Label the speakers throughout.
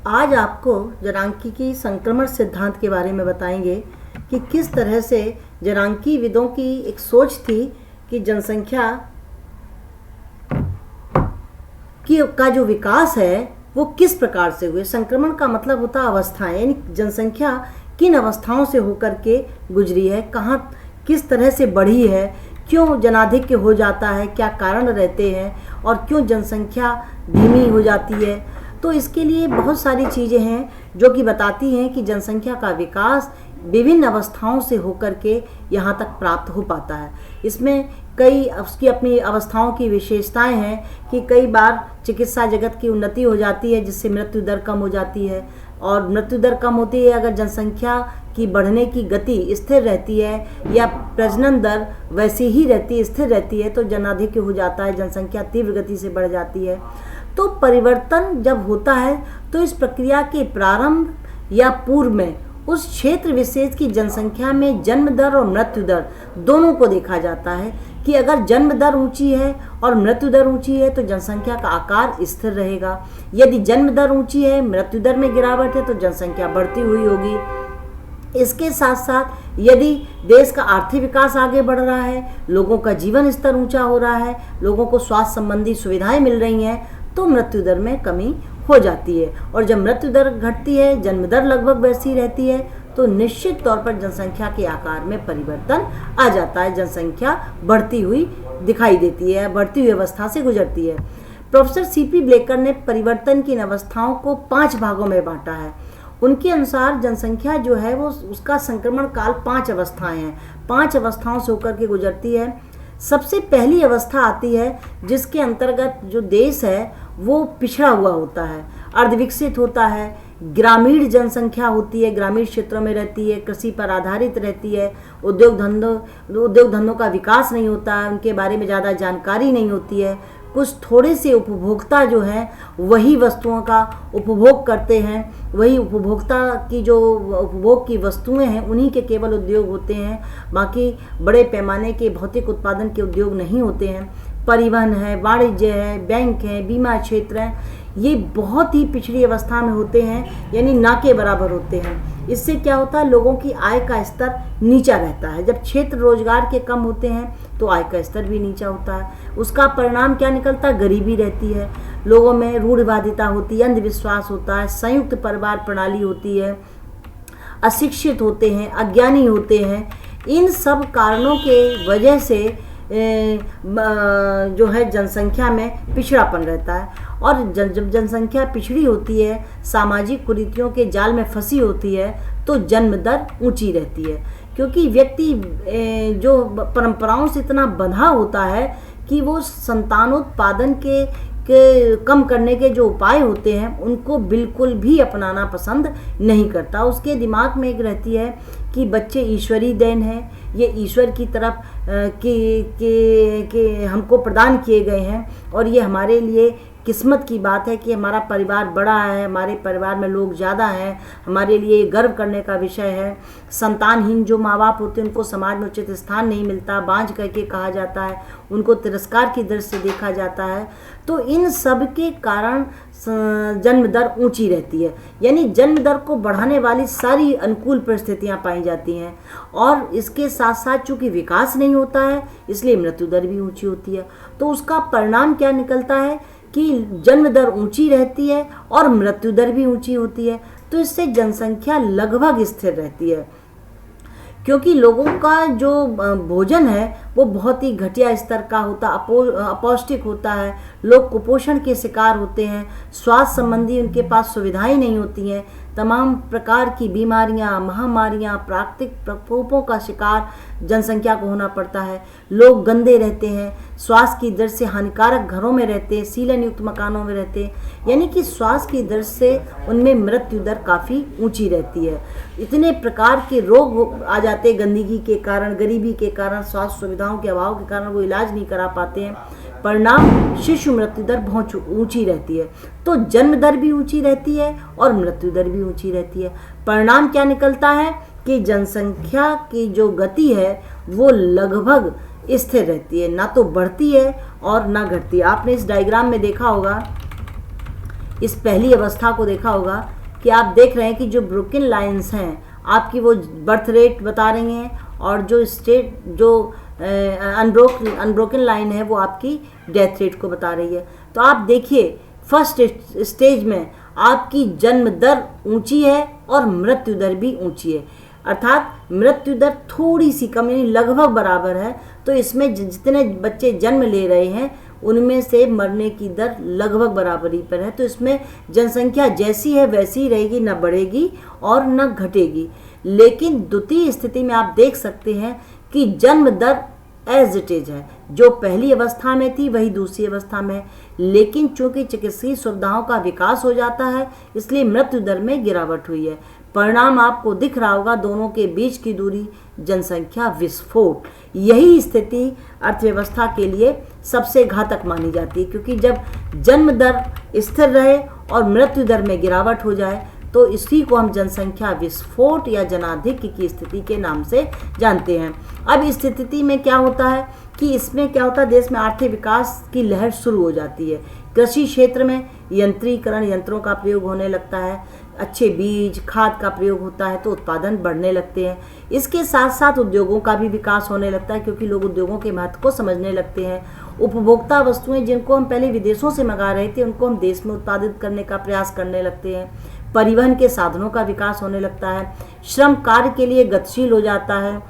Speaker 1: आज आपको जनांकीय संक्रमण सिद्धांत के बारे में बताएंगे कि किस तरह से जनांकीविदों की एक सोच थी कि जनसंख्या का जो विकास है वो किस प्रकार से हुए। संक्रमण का मतलब होता है अवस्थाएं, यानी जनसंख्या किन अवस्थाओं से होकर के गुजरी है, कहाँ किस तरह से बढ़ी है, क्यों जनाधिक्य हो जाता है, क्या कारण रहते हैं और क्यों जनसंख्या धीमी हो जाती है। तो इसके लिए बहुत सारी चीज़ें हैं जो कि बताती हैं कि जनसंख्या का विकास विभिन्न अवस्थाओं से होकर के यहाँ तक प्राप्त हो पाता है। इसमें कई उसकी अपनी अवस्थाओं की विशेषताएं हैं कि कई बार चिकित्सा जगत की उन्नति हो जाती है जिससे मृत्यु दर कम हो जाती है, और मृत्यु दर कम होती है अगर जनसंख्या की बढ़ने की गति स्थिर रहती है या प्रजनन दर वैसी ही रहती स्थिर रहती है तो जनाधिक्य हो जाता है, जनसंख्या तीव्र गति से बढ़ जाती है। तो परिवर्तन जब होता है तो इस प्रक्रिया के प्रारंभ या पूर्व में उस क्षेत्र विशेष की जनसंख्या में जन्म दर और मृत्यु दर दोनों को देखा जाता है कि अगर जन्म दर ऊंची है और मृत्यु दर ऊंची है तो जनसंख्या का आकार स्थिर रहेगा, यदि जन्म दर ऊंची है मृत्यु दर में गिरावट है तो जनसंख्या बढ़ती हुई होगी। इसके साथ साथ यदि देश का आर्थिक विकास आगे बढ़ रहा है, लोगों का जीवन स्तर ऊंचा हो रहा है, लोगों को स्वास्थ्य संबंधी सुविधाएं मिल रही हैं तो मृत्यु दर में कमी हो जाती है, और जब मृत्यु दर घटती है जन्म दर लगभग वैसी रहती है तो निश्चित तौर पर जनसंख्या के आकार में परिवर्तन आ जाता है, जनसंख्या बढ़ती हुई दिखाई देती है, बढ़ती हुई अवस्था से गुजरती है। प्रोफेसर सीपी ब्लेकर ने परिवर्तन की इन अवस्थाओं को 5 भागों में बांटा है। उनके अनुसार जनसंख्या जो है वो उसका संक्रमण काल 5 अवस्थाएं हैं, 5 अवस्थाओं से होकर के गुजरती है। सबसे पहली अवस्था आती है जिसके अंतर्गत जो देश है वो पिछड़ा हुआ होता है, अर्धविकसित होता है, ग्रामीण जनसंख्या होती है, ग्रामीण क्षेत्रों में रहती है, कृषि पर आधारित रहती है, उद्योग धंधों का विकास नहीं होता है, उनके बारे में ज़्यादा जानकारी नहीं होती है, कुछ थोड़े से उपभोक्ता जो हैं वही वस्तुओं का उपभोग करते हैं, वही उपभोक्ता की जो उपभोग की वस्तुएं हैं उन्हीं के केवल उद्योग होते हैं, बाकी बड़े पैमाने के भौतिक उत्पादन के उद्योग नहीं होते हैं। परिवहन है, वाणिज्य है, बैंक है, बीमा क्षेत्र है, ये बहुत ही पिछड़ी अवस्था में होते हैं, यानी ना के बराबर होते हैं। इससे क्या होता है, लोगों की आय का स्तर नीचा रहता है। जब क्षेत्र रोजगार के कम होते हैं तो आय का स्तर भी नीचा होता है। उसका परिणाम क्या निकलता है, गरीबी रहती है, लोगों में रूढ़िवादिता होती है, अंधविश्वास होता है, संयुक्त परिवार प्रणाली होती है, अशिक्षित होते हैं, अज्ञानी होते हैं। इन सब कारणों के वजह से जो है जनसंख्या में पिछड़ापन रहता है, और जब जनसंख्या पिछड़ी होती है, सामाजिक कुरीतियों के जाल में फंसी होती है तो जन्म दर ऊंची रहती है, क्योंकि व्यक्ति जो परंपराओं से इतना बंधा होता है कि वो संतानोत्पादन के कम करने के जो उपाय होते हैं उनको बिल्कुल भी अपनाना पसंद नहीं करता। उसके दिमाग में एक रहती है कि बच्चे ईश्वरी देन है, ये ईश्वर की तरफ के हमको प्रदान किए गए हैं, और ये हमारे लिए किस्मत की बात है कि हमारा परिवार बड़ा है, हमारे परिवार में लोग ज़्यादा हैं, हमारे लिए गर्व करने का विषय है। संतानहीन जो माँ बाप होते हैं उनको समाज में उचित स्थान नहीं मिलता, बांझ करके कहा जाता है, उनको तिरस्कार की दृष्टि से देखा जाता है। तो इन सब के कारण जन्म दर ऊंची रहती है, यानी जन्म दर को बढ़ाने वाली सारी अनुकूल परिस्थितियां पाई जाती हैं, और इसके साथ साथ चूँकि विकास नहीं होता है इसलिए मृत्यु दर भी ऊंची होती है। तो उसका परिणाम क्या निकलता है कि जन्म दर ऊंची रहती है और मृत्यु दर भी ऊंची होती है, तो इससे जनसंख्या लगभग स्थिर रहती है, क्योंकि लोगों का जो भोजन है वो बहुत ही घटिया स्तर का होता, अपौष्टिक होता है, लोग कुपोषण के शिकार होते हैं, स्वास्थ्य संबंधी उनके पास सुविधाएं नहीं होती हैं, तमाम प्रकार की बीमारियां, महामारियां, प्राकृतिक प्रकोपों का शिकार जनसंख्या को होना पड़ता है, लोग गंदे रहते हैं, स्वास्थ्य की दृष्टि से हानिकारक घरों में रहते हैं, सीलन युक्त मकानों में रहते हैं, यानी कि स्वास्थ्य की दृष्टि से उनमें मृत्यु दर काफ़ी ऊंची रहती है। इतने प्रकार के रोग आ जाते हैं गंदगी के कारण, गरीबी के कारण, स्वास्थ्य सुविधाओं के अभाव के कारण वो इलाज नहीं करा पाते हैं। परिणाम शिशु मृत्यु दर बहुत ऊंची रहती है। तो जन्म दर भी ऊंची रहती है और मृत्यु दर भी ऊंची रहती है। परिणाम क्या निकलता है कि जनसंख्या की जो गति है वो लगभग स्थिर रहती है, ना तो बढ़ती है और ना घटती है। आपने इस डायग्राम में देखा होगा, इस पहली अवस्था को देखा होगा कि आप देख रहे हैं कि जो ब्रोकन लाइंस हैं आपकी वो बर्थ रेट बता रही हैं, और जो अनब्रोकन लाइन है वो आपकी डेथ रेट को बता रही है। तो आप देखिए फर्स्ट स्टेज में आपकी जन्म दर ऊंची है और मृत्यु दर भी ऊंची है, अर्थात मृत्यु दर थोड़ी सी कम यानी लगभग बराबर है। तो इसमें जितने बच्चे जन्म ले रहे हैं उनमें से मरने की दर लगभग बराबरी पर है। तो इसमें जनसंख्या जैसी है वैसी ही रहेगी, न बढ़ेगी और न घटेगी। लेकिन द्वितीय स्थिति में आप देख सकते हैं कि जन्म दर एज इट इज है, जो पहली अवस्था में थी वही दूसरी अवस्था में है। लेकिन चूंकि चिकित्सीय सुविधाओं का विकास हो जाता है इसलिए मृत्यु दर में गिरावट हुई है। परिणाम आपको दिख रहा होगा, दोनों के बीच की दूरी, जनसंख्या विस्फोट। यही स्थिति अर्थव्यवस्था के लिए सबसे घातक मानी जाती है, क्योंकि जब जन्म दर स्थिर रहे और मृत्यु दर में गिरावट हो जाए तो इसी को हम जनसंख्या विस्फोट या जनाधिक्य की स्थिति के नाम से जानते हैं। अब इस स्थिति में क्या होता है कि इसमें क्या होता है, देश में आर्थिक विकास की लहर शुरू हो जाती है। कृषि क्षेत्र में यंत्रीकरण, यंत्रों का प्रयोग होने लगता है, अच्छे बीज खाद का प्रयोग होता है तो उत्पादन बढ़ने लगते हैं। इसके साथ साथ उद्योगों का भी विकास होने लगता है, क्योंकि लोग उद्योगों के महत्व को समझने लगते हैं। उपभोक्ता वस्तुएं जिनको हम पहले विदेशों से मंगा रहे थे उनको हम देश में उत्पादित करने का प्रयास करने लगते हैं। परिवहन के साधनों का विकास होने लगता है, श्रम कार्य के लिए गतिशील हो जाता है,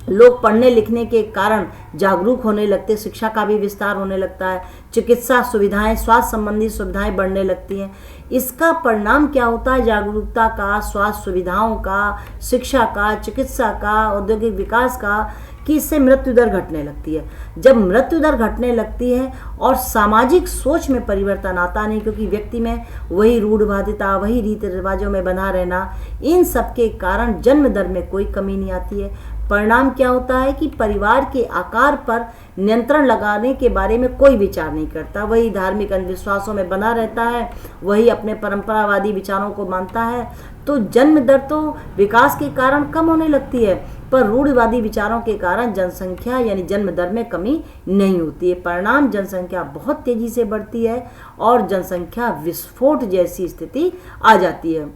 Speaker 1: लोग पढ़ने लिखने के कारण जागरूक होने लगते, शिक्षा का भी विस्तार होने लगता है, चिकित्सा सुविधाएं, स्वास्थ्य संबंधी सुविधाएं बढ़ने लगती हैं। इसका परिणाम क्या होता है, जागरूकता का, स्वास्थ्य सुविधाओं का, शिक्षा का, चिकित्सा का, औद्योगिक विकास का, कि इससे मृत्यु दर घटने लगती है। जब मृत्यु दर घटने लगती है और सामाजिक सोच में परिवर्तन आता नहीं, क्योंकि व्यक्ति में वही रूढ़वादिता, वही रीति रिवाजों में बना रहना, इन सब के कारण जन्म दर में कोई कमी नहीं आती है। परिणाम क्या होता है कि परिवार के आकार पर नियंत्रण लगाने के बारे में कोई विचार नहीं करता, वही धार्मिक अंधविश्वासों में बना रहता है, वही अपने परंपरावादी विचारों को मानता है। तो जन्म दर तो विकास के कारण कम होने लगती है, पर रूढ़िवादी विचारों के कारण जनसंख्या यानी जन्म दर में कमी नहीं होती है। परिणाम जनसंख्या बहुत तेजी से बढ़ती है और जनसंख्या विस्फोट जैसी स्थिति आ जाती है।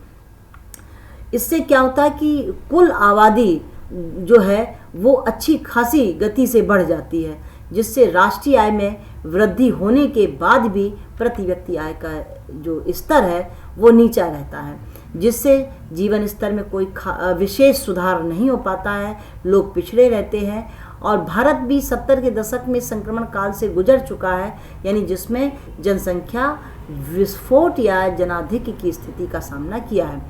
Speaker 1: इससे क्या होता है कि कुल आबादी जो है वो अच्छी खासी गति से बढ़ जाती है, जिससे राष्ट्रीय आय में वृद्धि होने के बाद भी प्रति व्यक्ति आय का जो स्तर है वो नीचा रहता है, जिससे जीवन स्तर में कोई विशेष सुधार नहीं हो पाता है, लोग पिछड़े रहते हैं। और भारत भी 70 के दशक में संक्रमण काल से गुजर चुका है, यानी जिसमें जनसंख्या विस्फोट या जनाधिक्य की स्थिति का सामना किया है।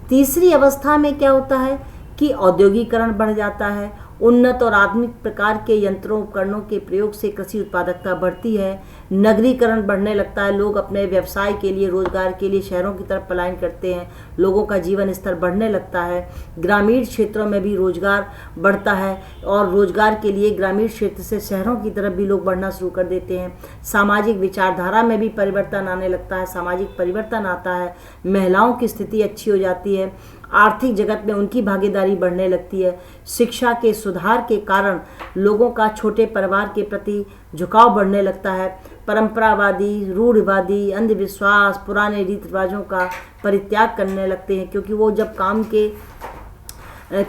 Speaker 1: तीसरी अवस्था में क्या होता है कि औद्योगिकरण बढ़ जाता है, उन्नत और आधुनिक प्रकार के यंत्रों उपकरणों के प्रयोग से कृषि उत्पादकता बढ़ती है, नगरीकरण बढ़ने लगता है, लोग अपने व्यवसाय के लिए, रोजगार के लिए शहरों की तरफ पलायन करते हैं, लोगों का जीवन स्तर बढ़ने लगता है, ग्रामीण क्षेत्रों में भी रोजगार बढ़ता है और रोजगार के लिए ग्रामीण क्षेत्र से शहरों की तरफ भी लोग बढ़ना शुरू कर देते हैं। सामाजिक विचारधारा में भी परिवर्तन आने लगता है, सामाजिक परिवर्तन आता है, महिलाओं की स्थिति अच्छी हो जाती है, आर्थिक जगत में उनकी भागीदारी बढ़ने लगती है, शिक्षा के सुधार के कारण लोगों का छोटे परिवार के प्रति झुकाव बढ़ने लगता है, परंपरावादी, रूढ़िवादी, अंधविश्वास, पुराने रीति रिवाजों का परित्याग करने लगते हैं, क्योंकि वो जब काम के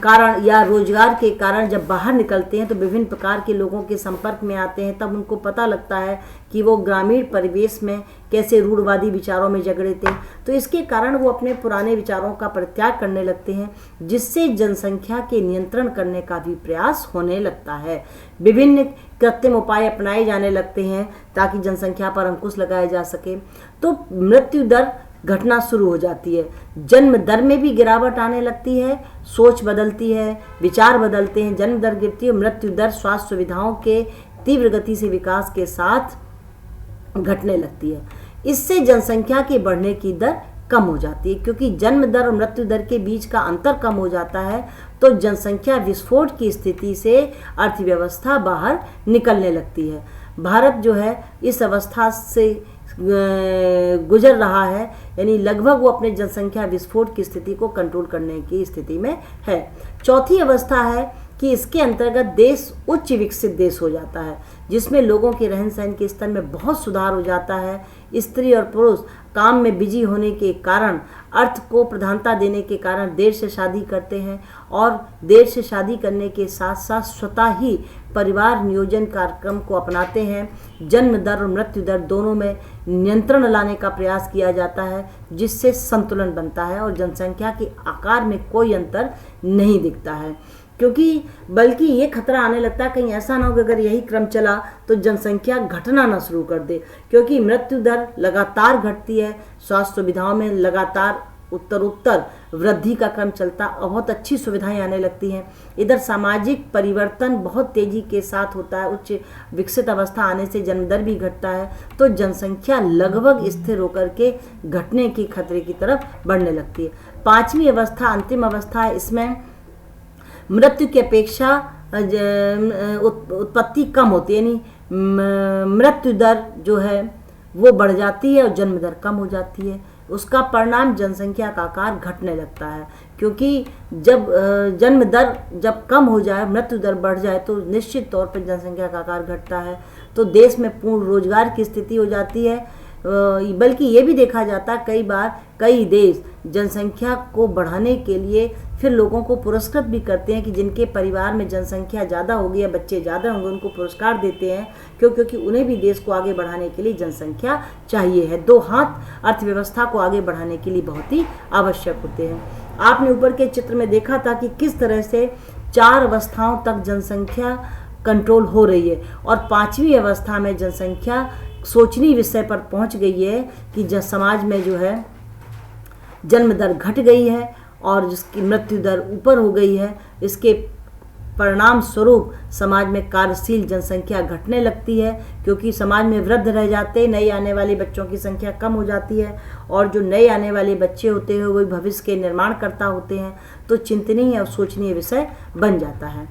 Speaker 1: कारण या रोजगार के कारण जब बाहर निकलते हैं तो विभिन्न प्रकार के लोगों के संपर्क में आते हैं, तब उनको पता लगता है कि वो ग्रामीण परिवेश में कैसे रूढ़वादी विचारों में जकड़े थे। तो इसके कारण वो अपने पुराने विचारों का परित्याग करने लगते हैं, जिससे जनसंख्या के नियंत्रण करने का भी प्रयास होने लगता है। विभिन्न कृत्रिम उपाय अपनाए जाने लगते हैं ताकि जनसंख्या पर अंकुश लगाया जा सके। तो मृत्यु दर घटना शुरू हो जाती है, जन्म दर में भी गिरावट आने लगती है, सोच बदलती है, विचार बदलते हैं, जन्म दर गिरती है, मृत्यु दर स्वास्थ्य सुविधाओं के तीव्र गति से विकास के साथ घटने लगती है। इससे जनसंख्या के बढ़ने की दर कम हो जाती है, क्योंकि जन्म दर और मृत्यु दर के बीच का अंतर कम हो जाता है तो जनसंख्या विस्फोट की स्थिति से अर्थव्यवस्था बाहर निकलने लगती है। भारत जो है इस अवस्था से गुजर रहा है, यानी लगभग वो अपने जनसंख्या विस्फोट की स्थिति को कंट्रोल करने की स्थिति में है। चौथी अवस्था है कि इसके अंतर्गत देश उच्च विकसित देश हो जाता है, जिसमें लोगों के रहन सहन के स्तर में बहुत सुधार हो जाता है। स्त्री और पुरुष काम में बिजी होने के कारण, अर्थ को प्रधानता देने के कारण देर से शादी करते हैं और देर से शादी करने के साथ साथ स्वतः ही परिवार नियोजन कार्यक्रम को अपनाते हैं। जन्म दर और मृत्यु दर दोनों में नियंत्रण लाने का प्रयास किया जाता है, जिससे संतुलन बनता है और जनसंख्या के आकार में कोई अंतर नहीं दिखता है। क्योंकि बल्कि ये खतरा आने लगता है कहीं ऐसा ना हो कि अगर यही क्रम चला तो जनसंख्या घटना ना शुरू कर दे, क्योंकि मृत्यु दर लगातार घटती है, स्वास्थ्य सुविधाओं में लगातार उत्तरोत्तर वृद्धि का क्रम चलता और बहुत अच्छी सुविधाएं आने लगती हैं। इधर सामाजिक परिवर्तन बहुत तेजी के साथ होता है, उच्च विकसित अवस्था आने से जन्म दर भी घटता है, तो जनसंख्या लगभग स्थिर होकर के घटने की खतरे की तरफ बढ़ने लगती है। पांचवी अवस्था अंतिम अवस्था है। इसमें मृत्यु की अपेक्षा उत्पत्ति कम होती है, यानी मृत्यु दर जो है वो बढ़ जाती है और जन्म दर कम हो जाती है। उसका परिणाम जनसंख्या का आकार घटने लगता है, क्योंकि जब जन्म दर जब कम हो जाए, मृत्यु दर बढ़ जाए तो निश्चित तौर पर जनसंख्या का आकार घटता है, तो देश में पूर्ण रोजगार की स्थिति हो जाती है। बल्कि ये भी देखा जाता है कई बार कई देश जनसंख्या को बढ़ाने के लिए फिर लोगों को पुरस्कृत भी करते हैं कि जिनके परिवार में जनसंख्या ज़्यादा होगी या बच्चे ज़्यादा होंगे उनको पुरस्कार देते हैं, क्योंकि उन्हें भी देश को आगे बढ़ाने के लिए जनसंख्या चाहिए है। दो हाथ अर्थव्यवस्था को आगे बढ़ाने के लिए बहुत ही आवश्यक होते हैं। आपने ऊपर के चित्र में देखा था कि किस तरह से 4 अवस्थाओं तक जनसंख्या कंट्रोल हो रही है और 5वीं अवस्था में जनसंख्या सोचनीय विषय पर पहुंच गई है कि समाज में जो है जन्म दर घट गई है और जिसकी मृत्यु दर ऊपर हो गई है। इसके परिणाम स्वरूप समाज में कार्यशील जनसंख्या घटने लगती है, क्योंकि समाज में वृद्ध रह जाते, नए आने वाले बच्चों की संख्या कम हो जाती है और जो नए आने वाले बच्चे होते हैं वही भविष्य के निर्माणकर्ता होते हैं, तो चिंतनीय और सोचनीय विषय बन जाता है।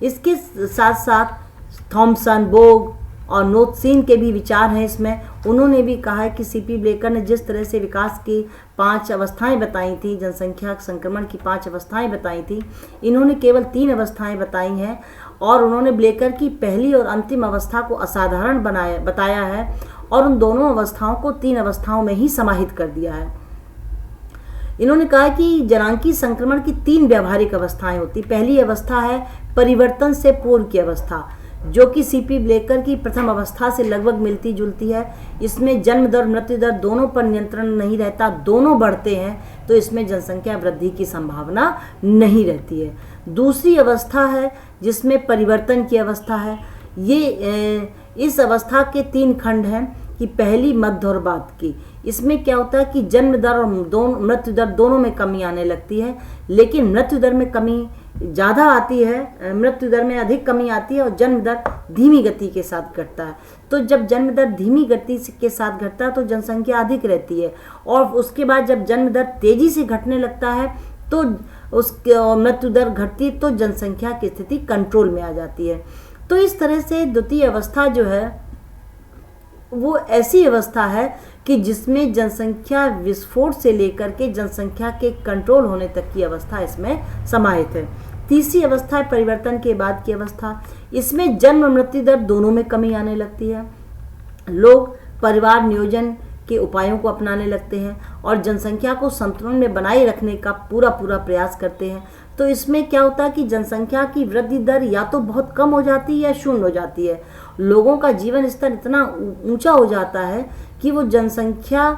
Speaker 1: इसके साथ साथ थॉमसन, बोग और नोत्सीन के भी विचार हैं इसमें। उन्होंने भी कहा है कि सीपी ब्लेकर ने जिस तरह से विकास की 5 अवस्थाएं बताई थी, जनसंख्या संक्रमण की 5 अवस्थाएं बताई थी, इन्होंने केवल 3 अवस्थाएं बताई हैं और उन्होंने ब्लेकर की पहली और अंतिम अवस्था को असाधारण बताया है और उन दोनों अवस्थाओं को 3 अवस्थाओं में ही समाहित कर दिया है। इन्होंने कहा कि जनांकी संक्रमण की 3 व्यावहारिक अवस्थाएं होती। पहली अवस्था है परिवर्तन से पूर्व की अवस्था, जो कि सीपी ब्लेकर की प्रथम अवस्था से लगभग मिलती जुलती है। इसमें जन्म दर मृत्यु दर दोनों पर नियंत्रण नहीं रहता, दोनों बढ़ते हैं, तो इसमें जनसंख्या वृद्धि की संभावना नहीं रहती है। दूसरी अवस्था है जिसमें परिवर्तन की अवस्था है। इस अवस्था के 3 खंड हैं कि पहली मध्य और बाद की। इसमें क्या होता है कि जन्म दर और मृत्यु दर दोनों में कमी आने लगती है, लेकिन मृत्यु दर में कमी ज़्यादा आती है, मृत्यु दर में अधिक कमी आती है और जन्म दर धीमी गति के साथ घटता है। तो जब जन्म दर धीमी गति के साथ घटता है तो जनसंख्या अधिक रहती है और उसके बाद जब जन्म दर तेजी से घटने लगता है तो उसके मृत्यु दर घटती है, तो जनसंख्या की स्थिति कंट्रोल में आ जाती है। तो इस तरह से द्वितीय अवस्था जो है वो ऐसी अवस्था है कि जिसमें जनसंख्या विस्फोट से लेकर के जनसंख्या के कंट्रोल होने तक की अवस्था इसमें समाहित है। तीसरी अवस्था है परिवर्तन के बाद की अवस्था। इसमें जन्म मृत्यु दर दोनों में कमी आने लगती है, लोग परिवार नियोजन के उपायों को अपनाने लगते हैं और जनसंख्या को संतुलन में बनाए रखने का पूरा प्रयास करते हैं। तो इसमें क्या होता है कि जनसंख्या की वृद्धि दर या तो बहुत कम हो जाती है या शून्य हो जाती है। लोगों का जीवन स्तर इतना ऊंचा हो जाता है कि वो जनसंख्या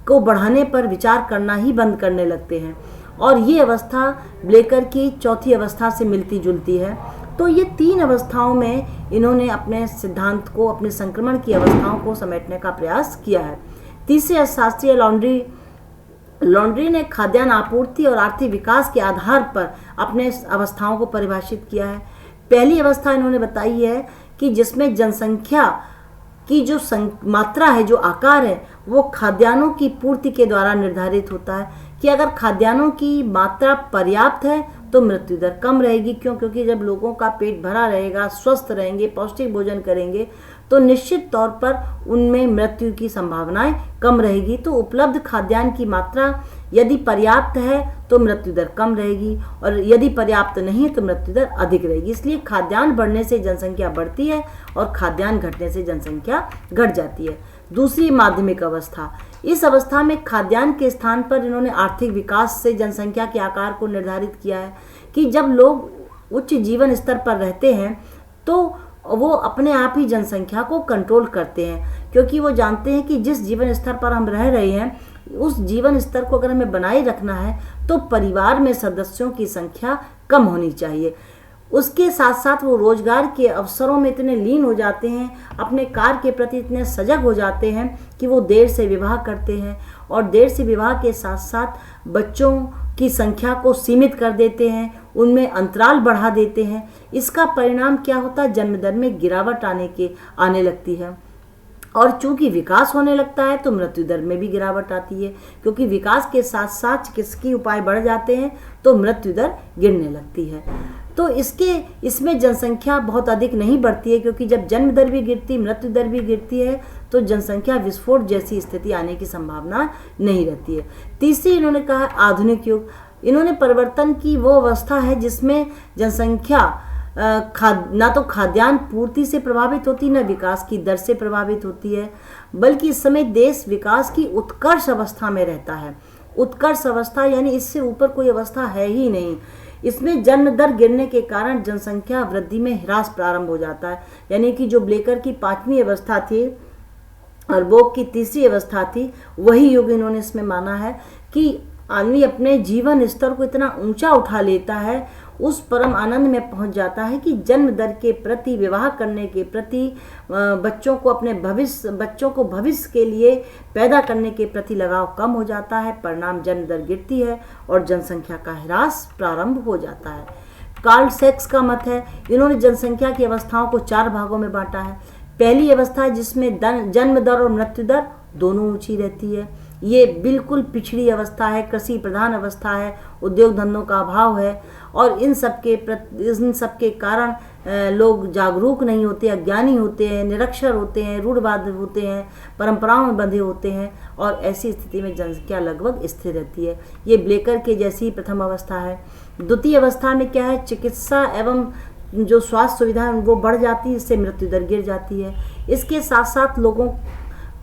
Speaker 1: को बढ़ाने पर विचार करना ही बंद करने लगते हैं और ये अवस्था ब्लेकर की चौथी अवस्था से मिलती जुलती है। तो ये 3 अवस्थाओं में इन्होंने अपने सिद्धांत को, अपने संक्रमण की अवस्थाओं को समेटने का प्रयास किया है। तीसरे अर्थशास्त्री लॉन्ड्री ने खाद्यान्न आपूर्ति और आर्थिक विकास के आधार पर अपने अवस्थाओं को परिभाषित किया है। पहली अवस्था इन्होंने बताई है कि जिसमें जनसंख्या की जो मात्रा है, जो आकार है, वो खाद्यान्नों की पूर्ति के द्वारा निर्धारित होता है कि अगर खाद्यान्नों की मात्रा पर्याप्त है तो मृत्यु दर कम रहेगी। क्योंकि जब लोगों का पेट भरा रहेगा, स्वस्थ रहेंगे, पौष्टिक भोजन करेंगे, तो निश्चित तौर पर उनमें मृत्यु की संभावनाएं कम रहेगी। तो उपलब्ध खाद्यान्न की मात्रा यदि पर्याप्त है तो मृत्यु दर कम रहेगी और यदि पर्याप्त नहीं है तो मृत्यु दर अधिक रहेगी। इसलिए खाद्यान्न बढ़ने से जनसंख्या बढ़ती है और खाद्यान्न घटने से जनसंख्या घट जाती है। दूसरी माध्यमिक अवस्था, इस अवस्था में खाद्यान्न के स्थान पर इन्होंने आर्थिक विकास से जनसंख्या के आकार को निर्धारित किया है कि जब लोग उच्च जीवन स्तर पर रहते हैं तो वो अपने आप ही जनसंख्या को कंट्रोल करते हैं, क्योंकि वो जानते हैं कि जिस जीवन स्तर पर हम रह रहे हैं उस जीवन स्तर को अगर हमें बनाए रखना है तो परिवार में सदस्यों की संख्या कम होनी चाहिए। उसके साथ साथ वो रोजगार के अवसरों में इतने लीन हो जाते हैं, अपने कार्य के प्रति इतने सजग हो जाते हैं कि वो देर से विवाह करते हैं और देर से विवाह के साथ साथ बच्चों की संख्या को सीमित कर देते हैं, उनमें अंतराल बढ़ा देते हैं। इसका परिणाम क्या होता है? जन्म दर में गिरावट आने लगती है और चूंकि विकास होने लगता है तो मृत्यु दर में भी गिरावट आती है, क्योंकि विकास के साथ साथ चिकित्सकीय उपाय बढ़ जाते हैं तो मृत्यु दर गिरने लगती है। तो इसमें जनसंख्या बहुत अधिक नहीं बढ़ती है, क्योंकि जब जन्म दर भी गिरती, मृत्यु दर भी गिरती है तो जनसंख्या विस्फोट जैसी स्थिति आने की संभावना नहीं रहती है। तीसरी इन्होंने कहा आधुनिक युग। इन्होंने परिवर्तन की वो अवस्था है जिसमें जनसंख्या ना तो खाद्यान्न पूर्ति से प्रभावित होती, न विकास की दर से प्रभावित होती है, बल्कि इस समय देश विकास की उत्कर्ष अवस्था में रहता है। उत्कर्ष अवस्था यानी इससे ऊपर कोई अवस्था है ही नहीं। इसमें जन्म दर गिरने के कारण जनसंख्या वृद्धि में ह्रास प्रारंभ हो जाता है, यानी कि जो ब्लेकर की 5वीं अवस्था थी और बोक की 3री अवस्था थी, वही युग इन्होंने इसमें माना है कि आदमी अपने जीवन स्तर को इतना ऊंचा उठा लेता है, उस परम आनंद में पहुंच जाता है कि जन्म दर के प्रति, विवाह करने के प्रति, बच्चों को भविष्य के लिए पैदा करने के प्रति लगाव कम हो जाता है। परिणाम जन्म दर गिरती है और जनसंख्या का ह्रास प्रारंभ हो जाता है। कार्ल सेक्स का मत है, इन्होंने जनसंख्या की अवस्थाओं को 4 भागों में बांटा है। पहली अवस्था है जिसमें जन्म दर और मृत्यु दर दोनों ऊंची रहती है। ये बिल्कुल पिछड़ी अवस्था है, कृषि प्रधान अवस्था है, उद्योग धंधों का अभाव है और इन सब के कारण लोग जागरूक नहीं होते, अज्ञानी होते हैं, निरक्षर होते हैं, रूढ़वाद होते हैं, परंपराओं में बंधे होते हैं और ऐसी स्थिति में जनसंख्या लगभग स्थिर रहती है। ये ब्लेकर के जैसी प्रथम अवस्था है। द्वितीय अवस्था में क्या है? चिकित्सा एवं जो स्वास्थ्य सुविधा है वो बढ़ जाती है, इससे मृत्यु दर गिर जाती है। इसके साथ साथ लोगों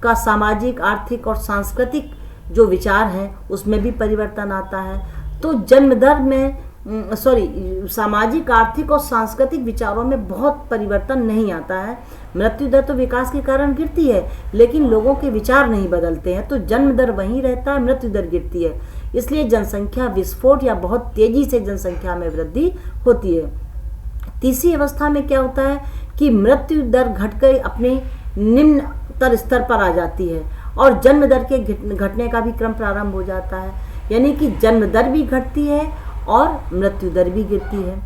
Speaker 1: का सामाजिक, आर्थिक और सांस्कृतिक जो विचार हैं उसमें भी परिवर्तन आता है। तो जन्म दर में सामाजिक, आर्थिक और सांस्कृतिक विचारों में बहुत परिवर्तन नहीं आता है। मृत्यु दर तो विकास के कारण गिरती है, लेकिन लोगों के विचार नहीं बदलते हैं, तो जन्म दर वहीं रहता है, मृत्यु दर गिरती है। इसलिए जनसंख्या विस्फोट या बहुत तेजी से जनसंख्या में वृद्धि होती है। तीसरी अवस्था में क्या होता है कि मृत्यु दर घटकर अपने निम्नतर स्तर पर आ जाती है और जन्म दर के घटने का भी क्रम प्रारंभ हो जाता है, यानी कि जन्म दर भी घटती है और मृत्यु दर भी गिरती है।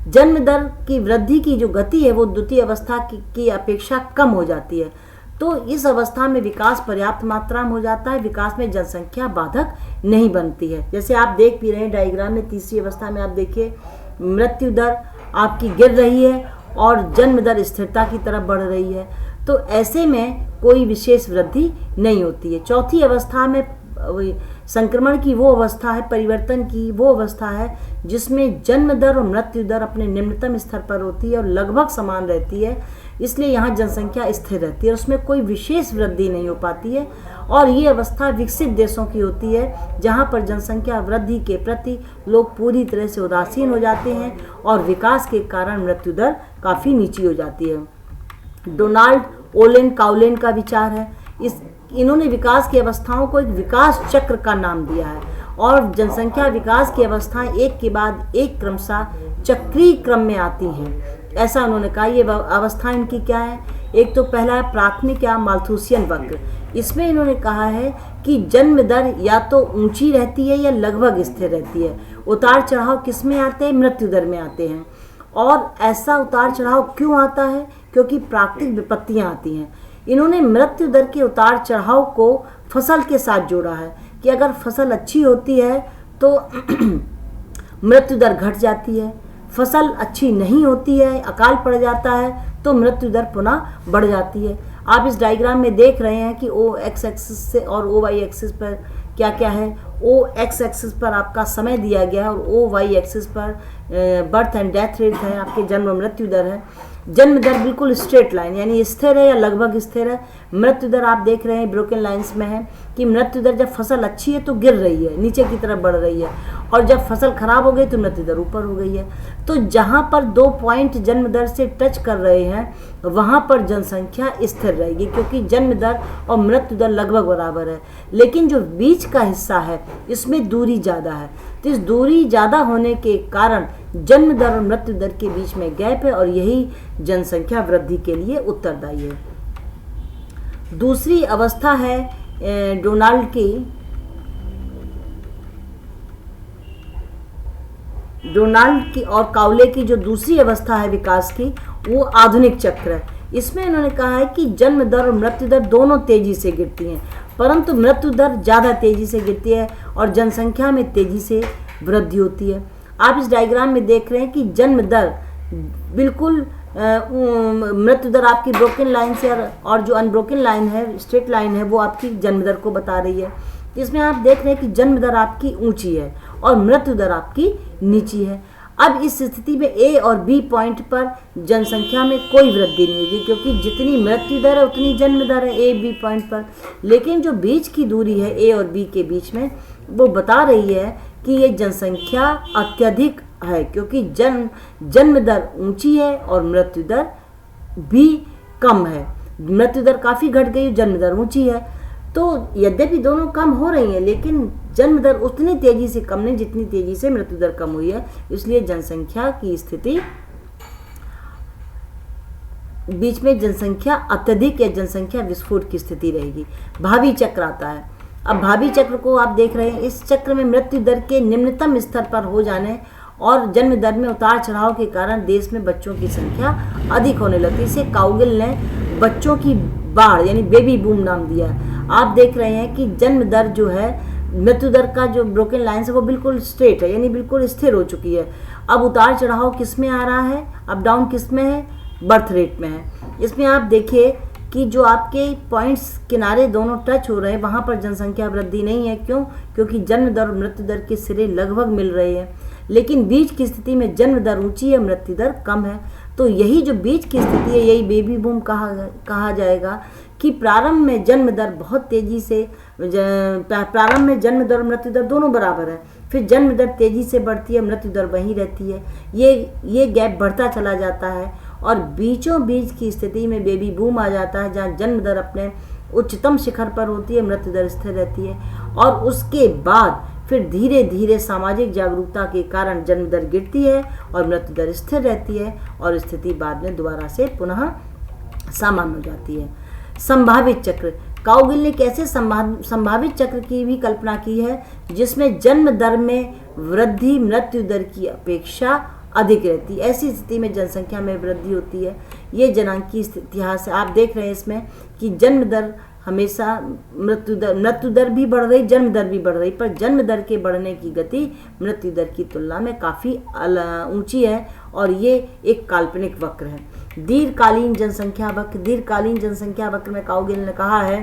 Speaker 1: जन्म दर की वृद्धि की जो गति है वो द्वितीय अवस्था की अपेक्षा कम हो जाती है, तो इस अवस्था में विकास पर्याप्त मात्रा में हो जाता है, विकास में जनसंख्या बाधक नहीं बनती है। जैसे आप देख भी रहे हैं डायग्राम में, तीसरी अवस्था में आप देखिए मृत्यु दर आपकी गिर रही है और जन्म दर स्थिरता की तरफ बढ़ रही है, तो ऐसे में कोई विशेष वृद्धि नहीं होती है। चौथी अवस्था में संक्रमण की वो अवस्था है, परिवर्तन की वो अवस्था है जिसमें जन्म दर और मृत्यु दर अपने निम्नतम स्तर पर होती है और लगभग समान रहती है, इसलिए यहाँ जनसंख्या स्थिर रहती है, उसमें कोई विशेष वृद्धि नहीं हो पाती है। और ये अवस्था विकसित देशों की होती है जहाँ पर जनसंख्या वृद्धि के प्रति लोग पूरी तरह से उदासीन हो जाते हैं और विकास के कारण मृत्यु दर काफ़ी नीची हो जाती है। डोनाल्ड ओलेन काउलेन का विचार है, इन्होंने विकास की अवस्थाओं को एक विकास चक्र का नाम दिया है और जनसंख्या विकास की अवस्थाएं एक के बाद एक क्रमशः चक्रीय क्रम में आती हैं, ऐसा उन्होंने कहा। ये अवस्थाएं इनकी क्या है? एक तो पहला है प्राथमिक या माल्थूसियन वक्र। इसमें इन्होंने कहा है कि जन्म दर या तो ऊंची रहती है या लगभग स्थिर रहती है, उतार चढ़ाव किस में आते हैं? मृत्यु दर में आते हैं। और ऐसा उतार चढ़ाव क्यों आता है? क्योंकि प्राकृतिक विपत्तियां आती हैं। इन्होंने मृत्यु दर के उतार चढ़ाव को फसल के साथ जोड़ा है कि अगर फसल अच्छी होती है तो मृत्यु दर घट जाती है, फसल अच्छी नहीं होती है, अकाल पड़ जाता है तो मृत्यु दर पुनः बढ़ जाती है। आप इस डायग्राम में देख रहे हैं कि ओ एक्स एक्सिस से और ओ वाई एक्सिस पर क्या क्या है। ओ एक्स एक्सिस पर आपका समय दिया गया है और ओ वाई एक्सिस पर बर्थ एंड डेथ रेट है, आपके जन्म और मृत्यु दर है। जन्म दर बिल्कुल स्ट्रेट लाइन यानी स्थिर है या लगभग स्थिर है। मृत्यु दर आप देख रहे हैं ब्रोकन लाइंस में है कि मृत्यु दर जब फसल अच्छी है तो गिर रही है, नीचे की तरफ बढ़ रही है, और जब फसल खराब हो गई तो मृत्यु दर ऊपर हो गई है। तो जहाँ पर 2 पॉइंट जन्म दर से टच कर रहे हैं वहाँ पर जनसंख्या स्थिर रहेगी, क्योंकि जन्म दर और मृत्यु दर लगभग बराबर है। लेकिन जो बीच का हिस्सा है इसमें दूरी ज़्यादा है, तो इस दूरी ज़्यादा होने के कारण जन्म दर और मृत्यु दर के बीच में गैप है और यही जनसंख्या वृद्धि के लिए उत्तरदायी है। दूसरी अवस्था है डोनाल्ड की और काउले की जो दूसरी अवस्था है विकास की, वो आधुनिक चक्र है। इसमें इन्होंने कहा है कि जन्म दर और मृत्यु दर दोनों तेजी से गिरती हैं, परंतु मृत्यु दर ज़्यादा तेजी से गिरती है और जनसंख्या में तेजी से वृद्धि होती है। आप इस डायग्राम में देख रहे हैं कि जन्म दर बिल्कुल मृत्यु दर आपकी ब्रोकन लाइन से और जो अनब्रोकन लाइन है, स्ट्रेट लाइन है, वो आपकी जन्म दर को बता रही है। इसमें आप देख रहे हैं कि जन्म दर आपकी ऊंची है और मृत्यु दर आपकी नीची है। अब इस स्थिति में ए और बी पॉइंट पर जनसंख्या में कोई वृद्धि नहीं होगी, क्योंकि जितनी मृत्यु दर है उतनी जन्म दर है ए बी पॉइंट पर। लेकिन जो बीच की दूरी है ए और बी के बीच में, वो बता रही है कि ये जनसंख्या अत्यधिक है, क्योंकि जन्म दर ऊंची है और मृत्यु दर भी कम है। मृत्यु दर काफ़ी घट गई, जन्म दर ऊंची है। तो यद्यपि दोनों कम हो रही हैं, लेकिन जन्म दर उतनी तेजी से कम नहीं जितनी तेजी से मृत्यु दर कम हुई है। इसलिए जनसंख्या की स्थिति बीच में जनसंख्या अत्यधिक या जनसंख्या विस्फोट की स्थिति रहेगी। भावी चक्र आता है। अब भावी चक्र को आप देख रहे हैं, इस चक्र में मृत्यु दर के निम्नतम स्तर पर हो जाने और जन्म दर में उतार चढ़ाव के कारण देश में बच्चों की संख्या अधिक होने लगती है। इसे काउगिल ने बच्चों की बाढ़ यानी बेबी बूम नाम दिया है। आप देख रहे हैं कि जन्म दर जो है, मृत्यु दर का जो ब्रोकन लाइन है वो बिल्कुल स्ट्रेट है, यानी बिल्कुल स्थिर हो चुकी है। अब उतार चढ़ाव किस में आ रहा है, अप डाउन किस में है, बर्थ रेट में है। इसमें आप देखिए कि जो आपके पॉइंट्स किनारे दोनों टच हो रहे हैं वहाँ पर जनसंख्या वृद्धि नहीं है। क्यों? क्योंकि जन्म दर और मृत्यु दर के सिरे लगभग मिल रहे हैं, लेकिन बीच की स्थिति में जन्म दर ऊंची है, मृत्यु दर कम है। तो यही जो बीच की स्थिति है यही बेबी बूम कहा जाएगा कि प्रारंभ में जन्म दर बहुत तेजी से, प्रारंभ में जन्म दर और मृत्यु दर दोनों बराबर है, फिर जन्म दर तेजी से बढ़ती है, मृत्यु दर वहीं रहती है। ये गैप बढ़ता चला जाता है और बीचों बीच की स्थिति में बेबी बूम आ जाता है, जहाँ जन्म दर अपने उच्चतम शिखर पर होती है, मृत्यु दर स्थिर रहती है। और उसके बाद फिर धीरे धीरे सामाजिक जागरूकता के कारण जन्म दर गिरती है और मृत्यु दर स्थिर रहती है और स्थिति बाद में दोबारा से पुनः सामान्य हो जाती है। संभावित चक्र, काउगिल ने कैसे संभावित चक्र की भी कल्पना की है, जिसमें जन्म दर में वृद्धि मृत्यु दर की अपेक्षा अधिक रहती है। ऐसी स्थिति में जनसंख्या में वृद्धि होती है। ये जनांकी इतिहास है। आप देख रहे हैं इसमें कि जन्म दर हमेशा मृत्यु दर भी बढ़ रही, जन्म दर भी बढ़ रही, पर जन्म दर के बढ़ने की गति मृत्यु दर की तुलना में काफ़ी ऊंची है और ये एक काल्पनिक वक्र है। दीर्घकालीन जनसंख्या वक्र में काउगिल ने कहा है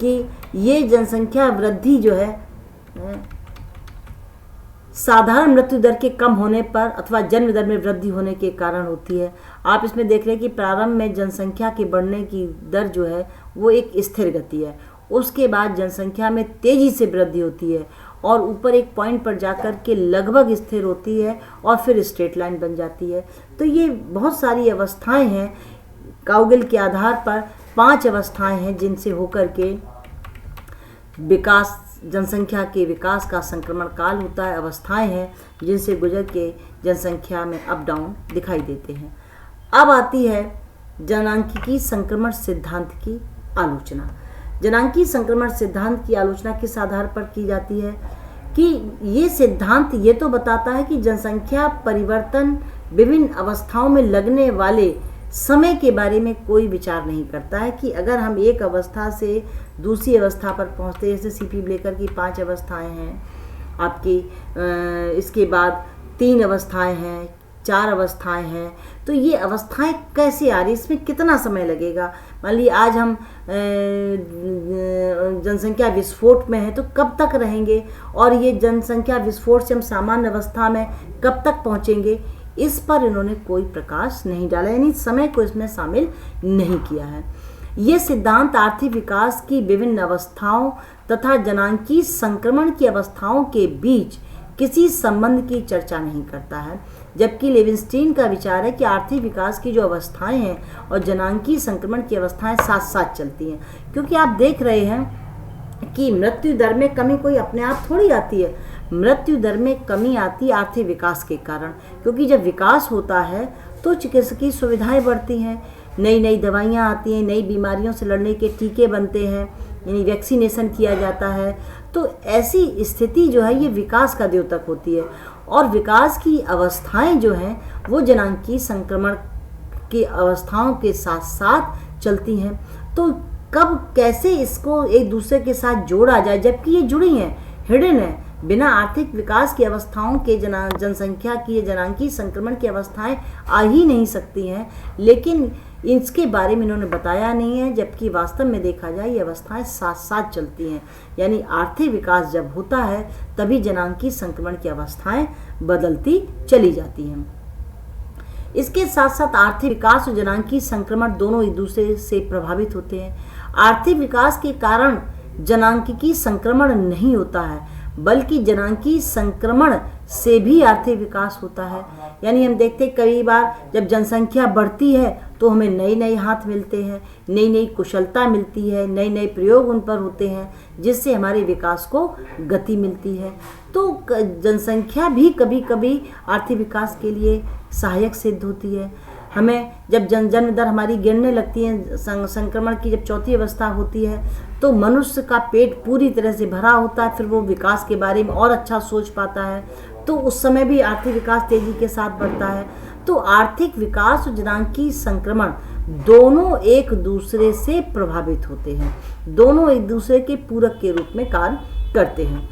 Speaker 1: कि ये जनसंख्या वृद्धि जो है साधारण मृत्यु दर के कम होने पर अथवा जन्म दर में वृद्धि होने के कारण होती है। आप इसमें देख रहे हैं कि प्रारंभ में जनसंख्या के बढ़ने की दर जो है वो एक स्थिर गति है, उसके बाद जनसंख्या में तेजी से वृद्धि होती है और ऊपर एक पॉइंट पर जाकर के लगभग स्थिर होती है और फिर स्ट्रेट लाइन बन जाती है। तो ये बहुत सारी अवस्थाएं हैं। काउगिल के आधार पर 5 अवस्थाएं हैं जिनसे होकर के विकास, जनसंख्या के विकास का संक्रमण काल होता है। अवस्थाएं हैं जिनसे गुजर के जनसंख्या में अप डाउन दिखाई देते हैं। अब आती है जनांकीय संक्रमण सिद्धांत की आलोचना। जनांकीय संक्रमण सिद्धांत की आलोचना किस आधार पर की जाती है कि ये सिद्धांत ये तो बताता है कि जनसंख्या परिवर्तन विभिन्न अवस्थाओं में लगने वाले समय के बारे में कोई विचार नहीं करता है कि अगर हम एक अवस्था से दूसरी अवस्था पर पहुंचते, जैसे सीपी ब्लेकर की 5 अवस्थाएं हैं आपकी, इसके बाद 3 अवस्थाएं हैं, 4 अवस्थाएं हैं, तो ये अवस्थाएं कैसे आ रही, इसमें कितना समय लगेगा। मान लीजिए आज हम जनसंख्या विस्फोट में है तो कब तक रहेंगे, और ये जनसंख्या विस्फोट से हम सामान्य अवस्था में कब तक पहुंचेंगे, इस पर इन्होंने कोई प्रकाश नहीं डाला, यानी समय को इसमें शामिल नहीं किया है। ये सिद्धांत आर्थिक विकास की विभिन्न अवस्थाओं तथा जनांकीय संक्रमण की अवस्थाओं के बीच किसी संबंध की चर्चा नहीं करता है, जबकि लेविनस्टीन का विचार है कि आर्थिक विकास की जो अवस्थाएं हैं और जनांकीय संक्रमण की अवस्थाएं साथ साथ चलती हैं। क्योंकि आप देख रहे हैं कि मृत्यु दर में कमी कोई अपने आप थोड़ी आती है, मृत्यु दर में कमी आती है आर्थिक विकास के कारण, क्योंकि जब विकास होता है तो चिकित्सकीय सुविधाएं बढ़ती हैं, नई नई दवाइयाँ आती हैं, नई बीमारियों से लड़ने के टीके बनते हैं, यानी वैक्सीनेशन किया जाता है। तो ऐसी स्थिति जो है ये विकास का द्योतक होती है, और विकास की अवस्थाएं जो हैं वो जनांकीय संक्रमण की अवस्थाओं के साथ साथ चलती हैं। तो कब कैसे इसको एक दूसरे के साथ जोड़ा जाए, जबकि ये जुड़ी हैं, हिडन है। बिना आर्थिक विकास की अवस्थाओं के जनसंख्या की जनांकीय संक्रमण की अवस्थाएं आ ही नहीं सकती हैं, लेकिन इसके बारे में इन्होंने बताया नहीं है, जबकि वास्तव में देखा जाए ये अवस्थाएं साथ साथ चलती हैं। यानी आर्थिक विकास जब होता है तभी जनांकीय संक्रमण की अवस्थाएं बदलती चली जाती हैं। इसके साथ साथ आर्थिक विकास और जनांकीय संक्रमण दोनों एक दूसरे से प्रभावित होते हैं। आर्थिक विकास के कारण जनांकीय संक्रमण नहीं होता है, बल्कि जनांकीय संक्रमण से भी आर्थिक विकास होता है। यानी हम देखते हैं कई बार जब जनसंख्या बढ़ती है तो हमें नए नए हाथ मिलते हैं, नई नई कुशलता मिलती है, नए नए प्रयोग उन पर होते हैं, जिससे हमारे विकास को गति मिलती है। तो जनसंख्या भी कभी कभी आर्थिक विकास के लिए सहायक सिद्ध होती है। हमें जब जन्म दर हमारी गिरने लगती है, संक्रमण की जब चौथी अवस्था होती है, तो मनुष्य का पेट पूरी तरह से भरा होता है, फिर वो विकास के बारे में और अच्छा सोच पाता है, तो उस समय भी आर्थिक विकास तेजी के साथ बढ़ता है। तो आर्थिक विकास और जनांकीय संक्रमण दोनों एक दूसरे से प्रभावित होते हैं, दोनों एक दूसरे के पूरक के रूप में कार्य करते हैं।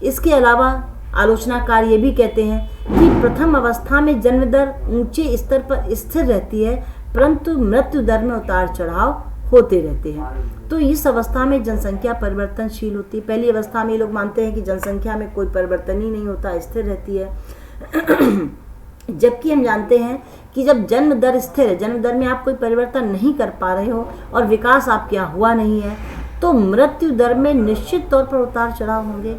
Speaker 1: इसके अलावा आलोचनाकार ये भी कहते हैं कि प्रथम अवस्था में जन्म दर ऊंचे स्तर पर स्थिर रहती है, परंतु मृत्यु दर में उतार चढ़ाव होते रहते हैं। तो इस अवस्था में जनसंख्या परिवर्तनशील होती है। पहली अवस्था में ये लोग मानते हैं कि जनसंख्या में कोई परिवर्तन ही नहीं होता, स्थिर रहती है। जबकि हम जानते हैं कि जब जन्म दर स्थिर है, जन्म दर में आप कोई परिवर्तन नहीं कर पा रहे हो और विकास आपके यहाँ हुआ नहीं है, तो मृत्यु दर में निश्चित तौर पर उतार चढ़ाव होंगे।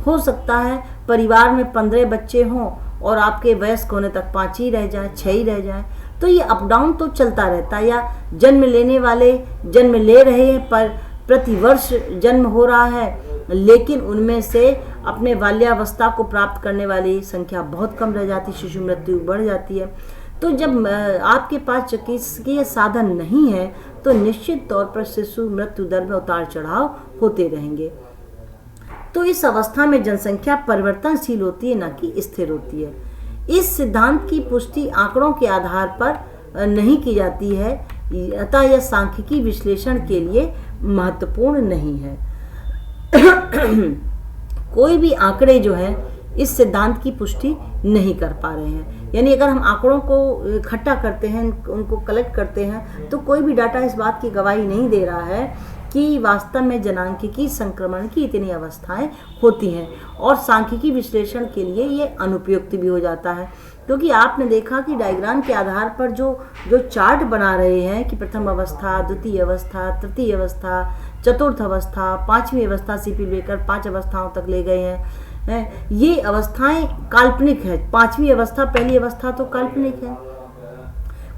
Speaker 1: हो सकता है परिवार में 15 बच्चे हों और आपके वयस्क होने तक 5 ही रह जाए, 6 ही रह जाए, तो ये अप डाउन तो चलता रहता है। या जन्म लेने वाले जन्म ले रहे हैं पर प्रतिवर्ष जन्म हो रहा है, लेकिन उनमें से अपने बाल्यावस्था को प्राप्त करने वाली संख्या बहुत कम रह जाती, शिशु मृत्यु बढ़ जाती है। तो जब आपके पास चिकित्सकीय साधन नहीं है तो निश्चित तौर पर शिशु मृत्यु दर में उतार चढ़ाव होते रहेंगे। तो इस अवस्था में जनसंख्या परिवर्तनशील होती है, न कि स्थिर होती है। इस सिद्धांत की पुष्टि आंकड़ों के आधार पर नहीं की जाती है, अतः यह सांख्यिकी विश्लेषण के लिए महत्वपूर्ण नहीं है। कोई भी आंकड़े जो है इस सिद्धांत की पुष्टि नहीं कर पा रहे हैं। यानी अगर हम आंकड़ों को इकट्ठा करते हैं, उनको कलेक्ट करते हैं, तो कोई भी डाटा इस बात की गवाही नहीं दे रहा है कि वास्तव में जनांकीय संक्रमण की इतनी अवस्थाएं होती हैं, और सांख्यिकी विश्लेषण के लिए ये अनुपयुक्त भी हो जाता है। क्योंकि आपने देखा कि डायग्राम के आधार पर जो चार्ट बना रहे हैं कि प्रथम अवस्था, द्वितीय अवस्था, तृतीय अवस्था, चतुर्थ अवस्था, 5वीं अवस्था से लेकर 5 अवस्थाओं तक ले गए हैं, ये अवस्थाएं काल्पनिक है। 5वीं अवस्था, पहली अवस्था तो काल्पनिक है।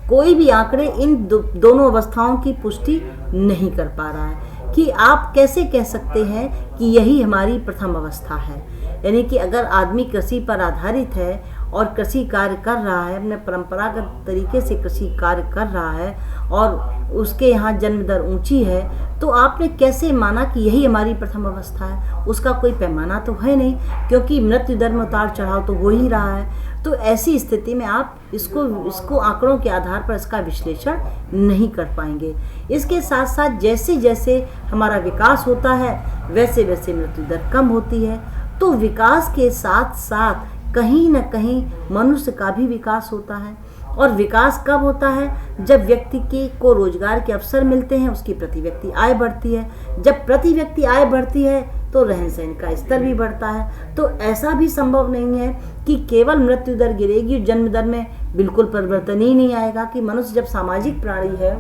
Speaker 1: कोई भी आंकड़े इन दोनों अवस्थाओं की पुष्टि नहीं कर पा रहा है कि आप कैसे कह सकते हैं कि यही हमारी प्रथम अवस्था है। यानी कि अगर आदमी कृषि पर आधारित है और कृषि कार्य कर रहा है, अपने परंपरागत तरीके से कृषि कार्य कर रहा है और उसके यहाँ जन्म दर ऊंची है, तो आपने कैसे माना कि यही हमारी प्रथम अवस्था है? उसका कोई पैमाना तो है नहीं, क्योंकि मृत्यु दर में उतार चढ़ाव तो हो ही रहा है। तो ऐसी स्थिति में आप इसको आंकड़ों के आधार पर इसका विश्लेषण नहीं कर पाएंगे। इसके साथ साथ जैसे जैसे हमारा विकास होता है वैसे वैसे मृत्यु दर कम होती है। तो विकास के साथ साथ कहीं न कहीं मनुष्य का भी विकास होता है। और विकास कब होता है? जब व्यक्ति को रोजगार के अवसर मिलते हैं, उसकी प्रति व्यक्ति आय बढ़ती है। जब प्रति व्यक्ति आय बढ़ती है तो रहन सहन का स्तर भी बढ़ता है। तो ऐसा भी संभव नहीं है कि केवल मृत्यु दर गिरेगी, जन्म दर में बिल्कुल परिवर्तन ही नहीं आएगा। कि मनुष्य जब सामाजिक प्राणी है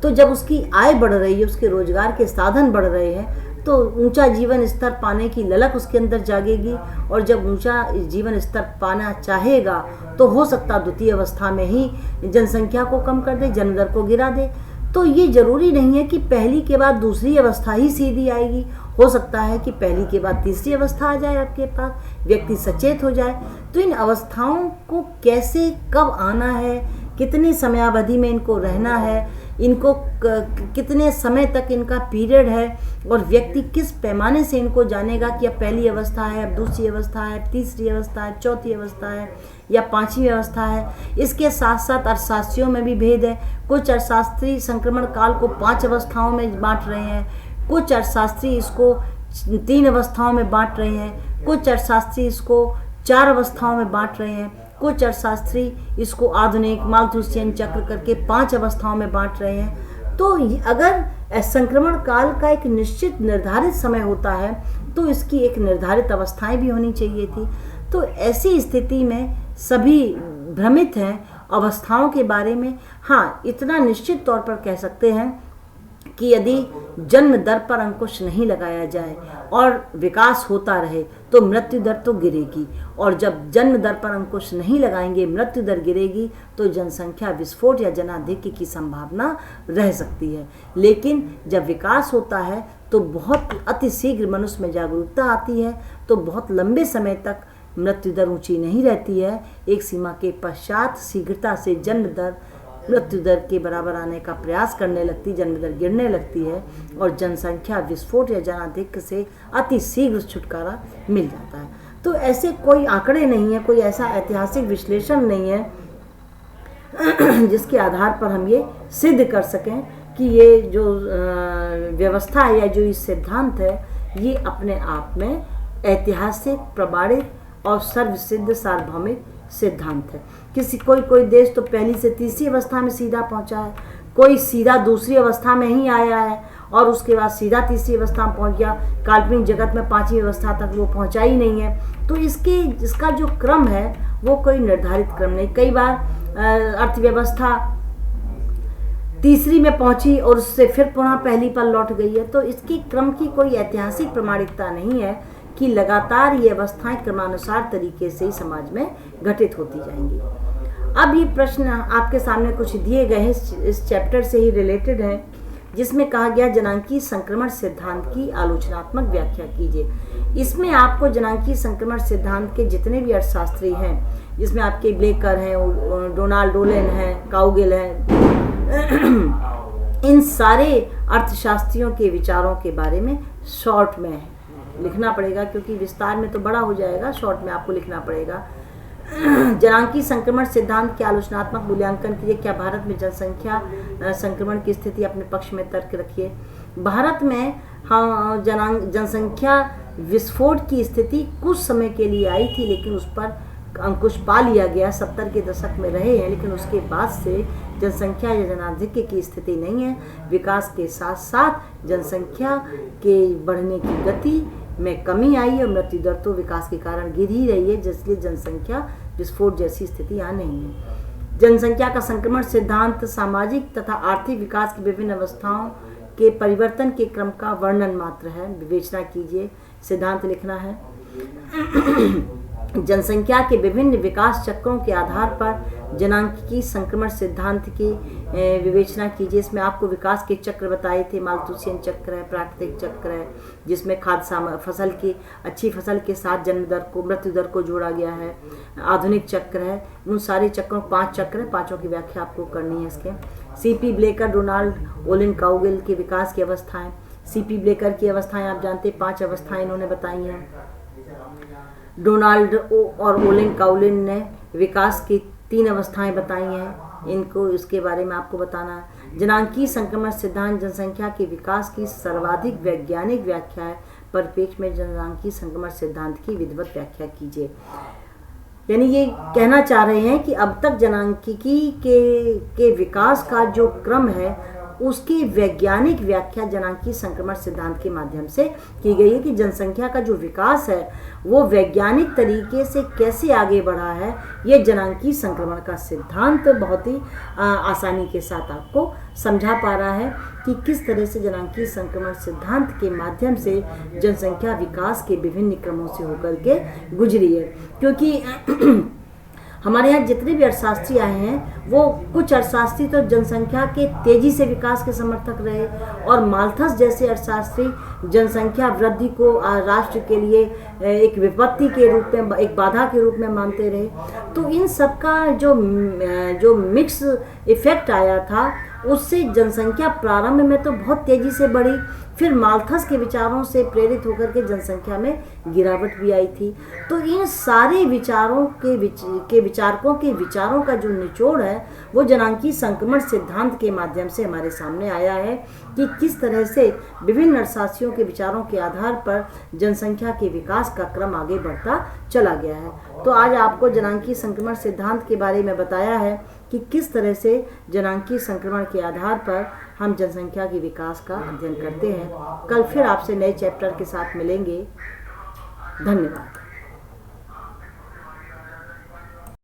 Speaker 1: तो जब उसकी आय बढ़ रही है, उसके रोजगार के साधन बढ़ रहे हैं, तो ऊंचा जीवन स्तर पाने की ललक उसके अंदर जागेगी। और जब ऊंचा जीवन स्तर पाना चाहेगा तो हो सकता द्वितीय अवस्था में ही जनसंख्या को कम कर दे, जन्म दर को गिरा दे। तो ये जरूरी नहीं है कि पहली के बाद दूसरी अवस्था ही सीधी आएगी। हो सकता है कि पहली के बाद तीसरी अवस्था आ जाए आपके पास, व्यक्ति सचेत हो जाए। तो इन अवस्थाओं को कैसे, कब आना है, कितनी समयावधि में इनको रहना है, इनको कितने समय तक इनका पीरियड है, और व्यक्ति किस पैमाने से इनको जानेगा कि अब पहली अवस्था है, अब दूसरी अवस्था है, तीसरी अवस्था है, चौथी अवस्था है या पांचवी अवस्था है। इसके साथ साथ अर्थशास्त्रियों में भी भेद है। कुछ अर्थशास्त्री संक्रमण काल को 5 अवस्थाओं में बांट रहे हैं, कुछ अर्थशास्त्री इसको 3 अवस्थाओं में बांट रहे हैं, कुछ अर्थशास्त्री इसको 4 अवस्थाओं में बांट रहे हैं, कुछ अर्थशास्त्री इसको आधुनिक मालथुसियन चक्र करके 5 अवस्थाओं में बांट रहे हैं। तो अगर संक्रमण काल का एक निश्चित निर्धारित समय होता है तो इसकी एक निर्धारित अवस्थाएं भी होनी चाहिए थी। तो ऐसी स्थिति में सभी भ्रमित हैं अवस्थाओं के बारे में। हाँ, इतना निश्चित तौर पर कह सकते हैं कि यदि जन्म दर पर अंकुश नहीं लगाया जाए और विकास होता रहे तो मृत्यु दर तो गिरेगी, और जब जन्म दर पर अंकुश नहीं लगाएंगे, मृत्यु दर गिरेगी, तो जनसंख्या विस्फोट या जनाधिक्य की संभावना रह सकती है। लेकिन जब विकास होता है तो बहुत अति शीघ्र मनुष्य में जागरूकता आती है, तो बहुत लंबे समय तक मृत्यु दर ऊंची नहीं रहती है। एक सीमा के पश्चात शीघ्रता से जन्म दर मृत्यु दर के बराबर आने का प्रयास करने लगती, जन्म दर गिरने लगती है, और जनसंख्या विस्फोट या जनाधिक्य से अति शीघ्र छुटकारा मिल जाता है। तो ऐसे कोई आंकड़े नहीं है, कोई ऐसा ऐतिहासिक विश्लेषण नहीं है जिसके आधार पर हम ये सिद्ध कर सकें कि ये जो व्यवस्था है या जो ये सिद्धांत है, ये अपने आप में ऐतिहासिक, प्रमाणित और सर्वसिद्ध सार्वभौमिक सिद्धांत है। कोई देश तो पहली से तीसरी अवस्था में सीधा पहुंचा है, कोई सीधा दूसरी अवस्था में ही आया है और उसके बाद सीधा तीसरी अवस्था में पहुंच गया। काल्पनिक जगत में 5वीं अवस्था तक वो पहुंचा ही नहीं है। तो इसका जो क्रम है वो कोई निर्धारित क्रम नहीं। कई बार अर्थव्यवस्था तीसरी में पहुंची और उससे फिर पुनः पहली पर लौट गई है। तो इसकी क्रम की कोई ऐतिहासिक प्रमाणिकता नहीं है कि लगातार ये अवस्थाएं क्रमानुसार तरीके से ही समाज में घटित होती जाएंगी। अब ये प्रश्न आपके सामने कुछ दिए गए हैं, इस चैप्टर से ही रिलेटेड है, जिसमें कहा गया जनांकीय संक्रमण सिद्धांत की आलोचनात्मक व्याख्या कीजिए। इसमें आपको जनांकीय संक्रमण सिद्धांत के जितने भी अर्थशास्त्री हैं, जिसमें आपके ब्लेकर हैं, डोनाल्ड ओलेन हैं, काउगिल हैं, इन सारे अर्थशास्त्रियों के विचारों के बारे में शॉर्ट में लिखना पड़ेगा, क्योंकि विस्तार में तो बड़ा हो जाएगा, शॉर्ट में आपको लिखना पड़ेगा। जनांकीय संक्रमण सिद्धांत के आलोचनात्मक मूल्यांकन कीजिए। क्या भारत में जनसंख्या संक्रमण की स्थिति अपने पक्ष में तर्क रखिए। भारत में हाँ जनसंख्या विस्फोट की स्थिति कुछ समय के लिए आई थी, लेकिन उस पर अंकुश पा लिया गया। 70 के दशक में रहे हैं, लेकिन उसके बाद से जनसंख्या या जनाधिक्य की स्थिति नहीं है। विकास के साथ साथ जनसंख्या के बढ़ने की गति में कमी आई है और मृत्यु दर तो विकास के कारण गिर ही रही है, जिसलिए जनसंख्या विस्फोट जैसी स्थिति यहाँ नहीं है। जनसंख्या का संक्रमण सिद्धांत सामाजिक तथा आर्थिक विकास की विभिन्न अवस्थाओं के परिवर्तन के क्रम का वर्णन मात्र है। विवेचना कीजिए, सिद्धांत लिखना है। जनसंख्या के विभिन्न विकास चक्रों के आधार पर जनांकीय संक्रमण सिद्धांत की विवेचना कीजिए। इसमें आपको विकास के चक्र बताए थे, मालथुसियन चक्र है, प्राकृतिक चक्र है, जिसमें फसल की अच्छी फसल के साथ जन्म दर को, मृत्यु दर को जोड़ा गया है। आधुनिक चक्र है। उन सारे चक्रों 5 चक्र है, 5 की व्याख्या आपको करनी है इसके। सीपी ब्लेकर, डोनाल्ड ओलिन, काउगिल के विकास की अवस्थाएं। सीपी ब्लेकर की अवस्थाएं आप जानते हैं, 5 अवस्थाएं इन्होंने बताई हैं। डोनाल्ड और ओलिन काउलिन ने विकास की 3 अवस्थाएं बताई हैं, इनको इसके बारे में आपको बताना है। जनांकीय संक्रमण सिद्धांत जनसंख्या के विकास की सर्वाधिक वैज्ञानिक व्याख्या है, परिप्रेक्ष्य में जनसांख्यिकी संक्रमण सिद्धांत की विधिवत व्याख्या कीजिए। यानी ये कहना चाह रहे हैं कि अब तक जनसांख्यिकी के विकास का जो क्रम है उसकी वैज्ञानिक व्याख्या जनसांख्यिकी संक्रमण सिद्धांत के माध्यम से की गई है कि जनसंख्या का जो विकास है वो वैज्ञानिक तरीके से कैसे आगे बढ़ा है। ये जनसांख्यिकी संक्रमण का सिद्धांत बहुत ही आसानी के साथ आपको समझा पा रहा है कि किस तरह से जनसांख्यिकी संक्रमण सिद्धांत के माध्यम से जनसंख्या विकास के विभिन्न क्रमों से होकर के गुजरी है। क्योंकि हमारे यहाँ जितने भी अर्थशास्त्री आए हैं वो कुछ अर्थशास्त्री तो जनसंख्या के तेजी से विकास के समर्थक रहे और माल्थस जैसे अर्थशास्त्री जनसंख्या वृद्धि को राष्ट्र के लिए एक विपत्ति के रूप में, एक बाधा के रूप में मानते रहे। तो इन सब का जो मिक्स इफेक्ट आया था उससे जनसंख्या प्रारंभ में तो बहुत तेजी से बढ़ी, फिर माल्थस के विचारों से प्रेरित होकर के जनसंख्या में गिरावट भी आई थी। तो इन सारे विचारों के विचारकों के विचारों का जो निचोड़ है वो जनसांख्यिकी संक्रमण सिद्धांत के माध्यम से हमारे सामने आया है कि किस तरह से विभिन्न अर्थशास्त्रियों के विचारों के आधार पर जनसंख्या के विकास का क्रम आगे बढ़ता चला गया है। तो आज आपको जनसांख्यिकी संक्रमण सिद्धांत के बारे में बताया है कि किस तरह से जनसांख्यिकी संक्रमण के आधार पर हम जनसंख्या के विकास का अध्ययन करते हैं। कल फिर आपसे नए चैप्टर के साथ मिलेंगे। धन्यवाद।